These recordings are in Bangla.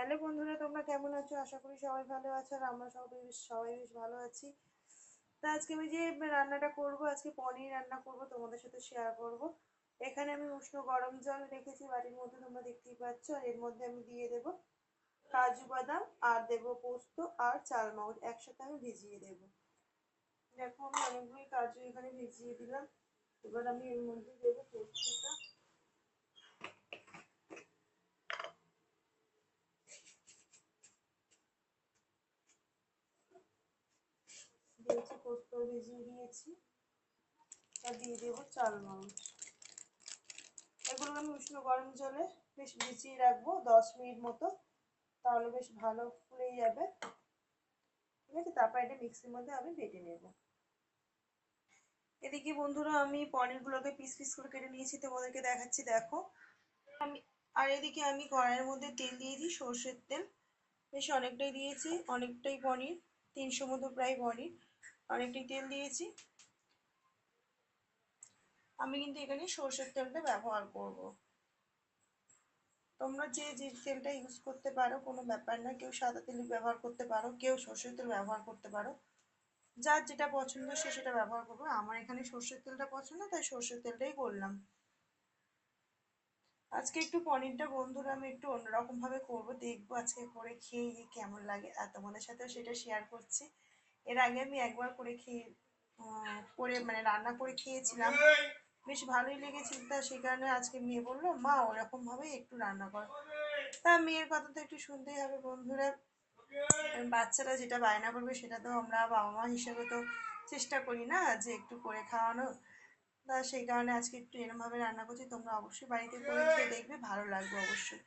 হ্যালো বন্ধুরা, তোমরা কেমন আছো? আশা করি সবাই ভালো আছো আর আমরা সবাই বেশ ভালো আছি। তা আজকে আমি যে রান্নাটা করব, আজকে পনির রান্না করব, তোমাদের সাথে শেয়ার করব। এখানে আমি উষ্ণ গরম জল রেখেছি বাটির মধ্যে, তোমরা দেখতেই পাচ্ছ। আর এর মধ্যে আমি দিয়ে দেব কাজু বাদাম আর দেব পোস্ত আর চালমগজ একসাথে আমি ভিজিয়ে দেব। দেখো আমি অনেকগুলি কাজু এখানে ভিজিয়ে দিলাম। এবার আমি এর মধ্যে দেবো পোস্তটা। দিয়েছি পোস্ত ভিজিয়ে দিয়েছি। আর দিয়ে দেবো চালমগজ। এগুলো আমি উষ্ণ গরম জলে বেশ ভিজিয়ে রাখবো 10 মিনিট মতো, তাহলে বেশ ভালো ফুলে যাবে। ঠিক আছে, তারপর এটা মিক্সির মধ্যে আমি বেটে নেব। এদিকে বন্ধুরা আমি পনিরগুলোকে পিস পিস করে কেটে নিয়েছি, তোমাদেরকে দেখাচ্ছি দেখো। আমি আর এদিকে আমি কড়াইয়ের মধ্যে তেল দিয়েছি, সর্ষের তেল। বেশ অনেকটাই দিয়েছি, অনেকটাই পনির, 300 মতো প্রায় পনির, অনেকটাই তেল দিয়েছি। আমি কিন্তু এখানে সর্ষের তেলটা ব্যবহার করব। তোমরা যে যে তেলটা ইউজ করতে পারো, কোনো ব্যাপার না। কেউ সাদা তেল ব্যবহার করতে পারো, কেউ সর্ষের তেল ব্যবহার করতে পারো। যার যেটা পছন্দ সে সেটা ব্যবহার করবে। আমার এখানে সর্ষের তেলটা পছন্দ, তাই সর্ষের তেলটাই করলাম। আজকে একটু পনিরটা বন্ধুরা আমি একটু অন্যরকম ভাবে করবো, দেখবো আজকে করে খেয়ে কেমন লাগে, আর তোমাদের সাথেও সেটা শেয়ার করছি। এর আগে আমি একবার করে মানে রান্না করে খেয়েছিলাম, বেশ ভালোই লেগেছিল। তা সেই কারণে আজকে মেয়ে বললো মা ওরকম ভাবেই একটু রান্না কর। তা মেয়ের কথা তো একটু শুনতেই হবে বন্ধুরা। বাচ্চারা যেটা বায়না করবে সেটা তো আমরা বাবা মা হিসেবে তো চেষ্টা করি না যে একটু করে খাওয়ানো। তা সেই কারণে আজকে একটু এরমভাবে রান্না করছি। তোমরা অবশ্যই বাড়িতে করে খেয়ে দেখবে, ভালো লাগবে অবশ্যই।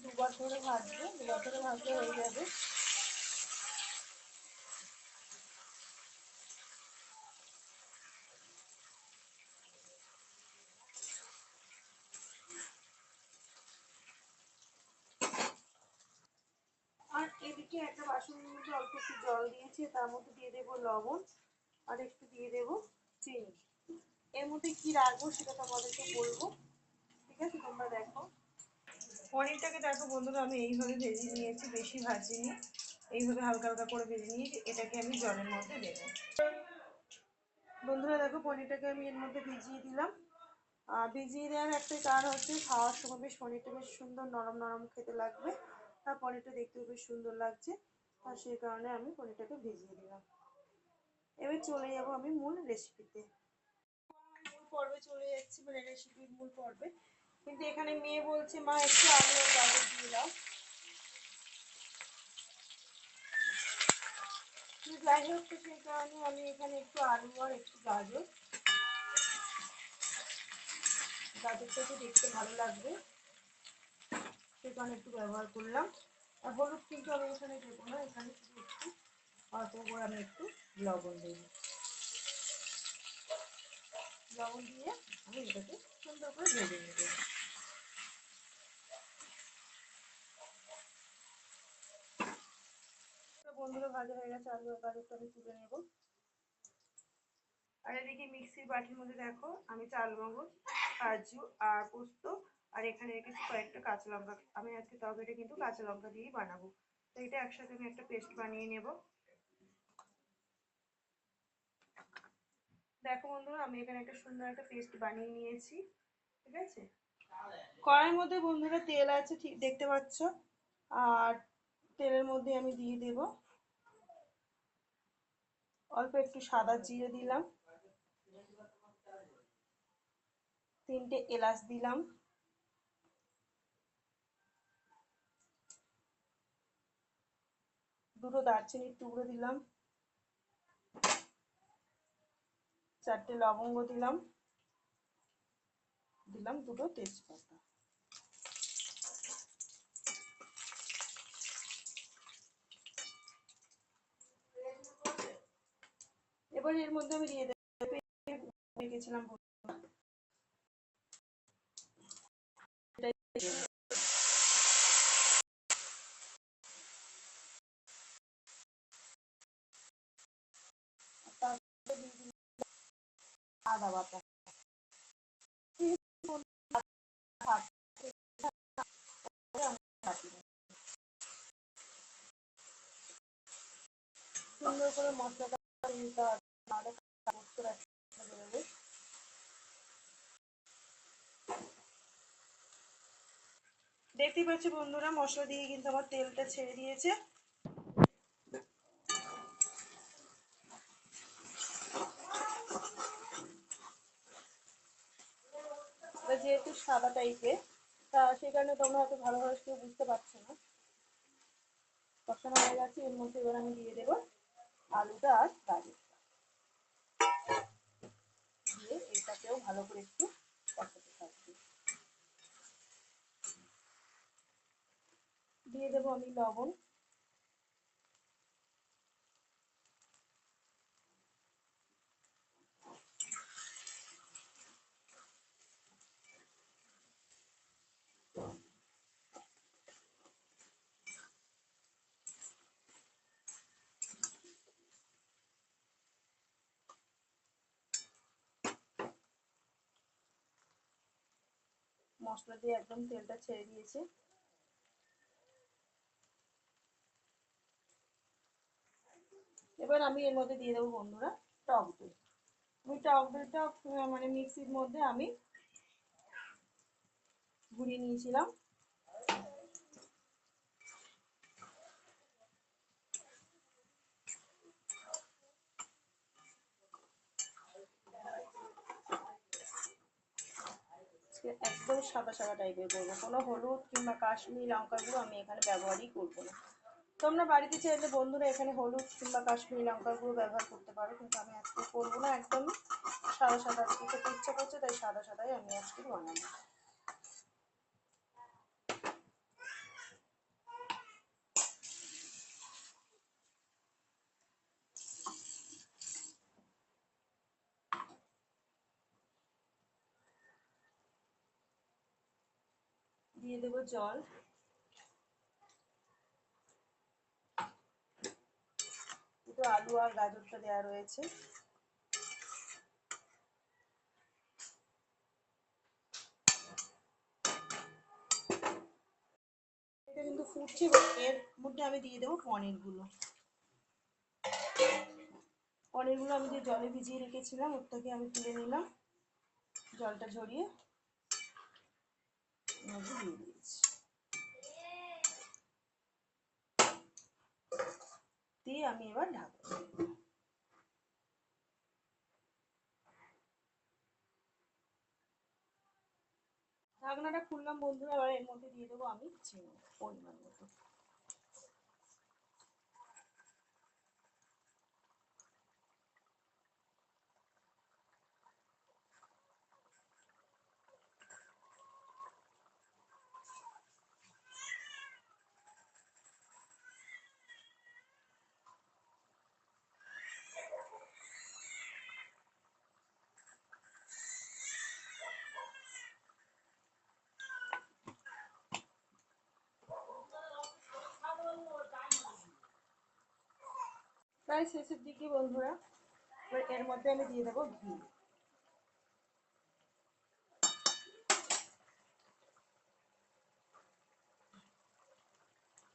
দুবার ধরে ভাজবো, দুবার ধরে ভাজলে হয়ে যাবে। আর এদিকে একটা বাসনের মধ্যে অল্প একটু জল দিয়েছি, তার মধ্যে দিয়ে দেবো লবণ আর একটু দিয়ে দেবো চিনি। এর মধ্যে কি রাখবো সেটা তোমাদেরকে বলবো। ঠিক আছে, তোমরা দেখো। পনিরটাকে দেখো বন্ধুরা আমি এইভাবে ভেজে নিয়েছি, বেশি ভাজিনি। এইভাবে হালকা হালকা করে ভেজে নিয়ে এটাকে আমি জলের মধ্যে দেবো। বন্ধুরা দেখো পনিরটাকে আমি এর মধ্যে ভিজিয়ে দিলাম। ভিজিয়ে দেওয়ার একটাই কারণ হচ্ছে খাওয়ার সময় বেশ পনিরটা বেশ সুন্দর নরম নরম খেতে লাগবে, আর পনিরটা দেখতেও বেশ সুন্দর লাগছে। আর সেই কারণে আমি পনিরটাকে ভিজিয়ে দিলাম। এবার চলে যাবো আমি মূল রেসিপিতে। মূল পর্বে চলে যাচ্ছি, মানে রেসিপির মূল পর্বে। কিন্তু এখানে মেয়ে বলছে মা একটু আলু আর গাজর দিয়ে দাও। যাই হোক, তো সেই কারণে আমি এখানে একটু আলু আর একটু গাজরটা একটু দেখতে ভালো লাগবে সেই কারণে একটু ব্যবহার করলাম। আর হলুদ কিন্তু আমি এখানে দেবো না, এখানে শুধু একটু অল্প করে আমি একটু লবণ দেবো। লবণ দিয়ে আমি এটাকে সুন্দর করে ভেজে নেব। বন্ধুরা ভাজা হয়ে গেছে, আলু আর গাজরটা আমি তুলে নেব। আর এদিকে মিক্সির বাটির মধ্যে দেখো আমি চালমগজ, কাজু আর পোস্ত আর এখানে রেখেছি কয়েকটা কাঁচা লঙ্কা। আমি আজকে তরকারিটা কিন্তু কাঁচা লঙ্কা দিয়েই বানাবো। তো এটা একসাথে আমি একটা পেস্ট বানিয়ে নেব। দেখো বন্ধুরা আমি এখানে একটা সুন্দর একটা পেস্ট বানিয়ে নিয়েছি। ঠিক আছে, কড়াইয়ের মধ্যে বন্ধুরা তেল আছে, ঠিক দেখতে পাচ্ছ। আর তেলের মধ্যে আমি দিয়ে দেব অল্প একটু সাদা জিরে দিলাম, 3টে এলাচ দিলাম, 2টো দারচিনির টুকরো দিলাম, 4টে লবঙ্গ দিলাম, 2টো তেজপাতা। এবার এর মধ্যে আমি দিয়ে দেবো রেখেছিলাম। আদা বাটা, সুন্দর করে মশলাটা দিতে হবে, নাহলে বেরোবে। দেখতেই পাচ্ছি বন্ধুরা, মশলা দিয়ে কিন্তু আমার তেলটা ছেড়ে দিয়েছে। যেহেতু সাদা টাইপের, তা সেই কারণে তোমরা হয়তো ভালোভাবে কেউ বুঝতে পারছো না। কষানো হয়ে গেছে, এর মধ্যে এবার আমি দিয়ে দেবো আলুটা আর গাজর দিয়ে এটাকেও ভালো করে একটু কষাতে থাকবে। দিয়ে দেবো আমি লবণ, মশলা দিয়ে একদম তেলটা ছেড়ে দিয়েছে। এবার আমি এর মধ্যে দিয়ে দেবো বন্ধুরা টক দই। আমি টক দইটা মানে মিক্সির মধ্যে আমি ঘুরিয়ে নিয়েছিলাম। একদম সাদা সাদা টাইপের করবো, কোনো হলুদ কিংবা কাশ্মীরি লঙ্কা গুঁড়ো আমি এখানে ব্যবহারই করবো না। তোমরা বাড়িতে চাইলে বন্ধুরা এখানে হলুদ কিংবা কাশ্মীরি লঙ্কার গুঁড়ো ব্যবহার করতে পারো, কিন্তু আমি আজকে করবো না, একদম সাদা সাদা আজকে খেতে ইচ্ছা করছে, তাই সাদা সাদাই আমি আজকে বানাবো। দিয়ে দেবো জল, দুটো আলু আর গাজরটা দেওয়া রয়েছে। এটা কিন্তু ফুটছে, এর মধ্যে আমি দিয়ে দেবো পনিরগুলো। পনিরগুলো আমি যে জলে ভিজিয়ে রেখেছিলাম ওর থেকে আমি তুলে নিলাম, জলটা ঝরিয়ে দিয়ে দিয়েছি। দিয়ে আমি এবার ঢাকবো। ঢাকনাটা খুললাম বন্ধুরা, এবার এর মধ্যে দিয়ে দেবো আমি চিনি পরিমাণ মতো। প্রায় শেষের দিকে বন্ধুরা, এর মধ্যে আমি দিয়ে দেবো ঘি।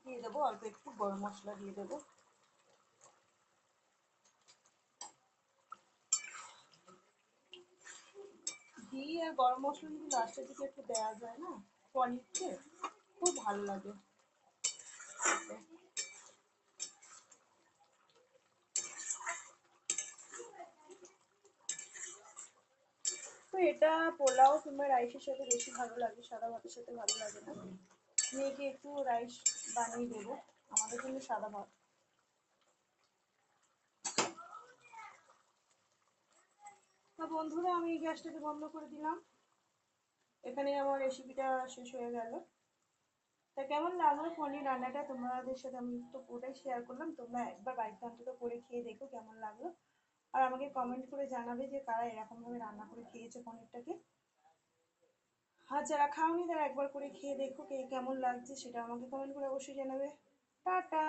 দিয়ে দেবো অল্প একটু গরম মশলা দিয়ে দেবো। ঘি আর গরম মশলা যদি লাস্টের দিকে একটু দেওয়া যায় না পনিরকে, খুব ভালো লাগে। তো এটা পোলাও কিংবা রাইসের সাথে বেশি ভালো লাগে, সাদা ভাতের সাথে ভালো লাগে না। মেয়েকে একটু রাইস বানিয়ে দেবো, আমাদের কিন্তু সাদা ভাত। তো বন্ধুরা আমি এই গ্যাসটাকে বন্ধ করে দিলাম, এখানে আমার রেসিপিটা শেষ হয়ে গেল। তা কেমন লাগলো পনির রান্নাটা তোমাদের সাথে আমি তো পুরোটাই শেয়ার করলাম, তোমরা একবার বাড়িতে অন্তত করে খেয়ে দেখো কেমন লাগলো, আর আমাকে কমেন্ট করে জানাবে যে কারা এরকম ভাবে রান্না করে খেয়েছে পনিরটাকে। আর যারা খাওনি তারা একবার করে খেয়ে দেখো কে কেমন লাগছে সেটা আমাকে কমেন্ট করে অবশ্যই জানাবে। টাটা।